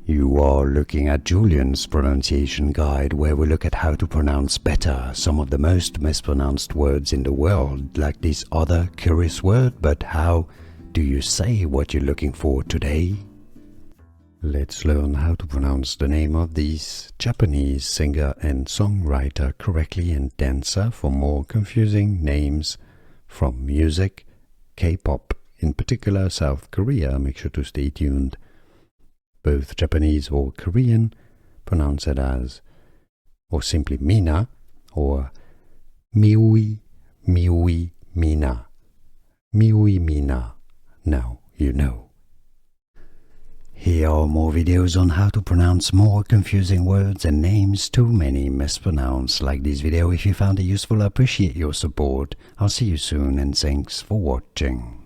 You are looking at Julian's pronunciation guide, where we look at how to pronounce better some of the most mispronounced words in the world, like this other curious word. But how do you say what you're looking for today? Let's learn how to pronounce the name of this Japanese singer and songwriter correctly and dancer for more confusing names from music, K-pop, in particular South Korea. Make sure to stay tuned. Both Japanese or Korean pronounce it as, or simply Mina, or Myoui Mina. Myoui Mina. Now you know. Here are more videos on how to pronounce more confusing words and names too many mispronounced. Like this video if you found it useful. I appreciate your support. I'll see you soon and thanks for watching.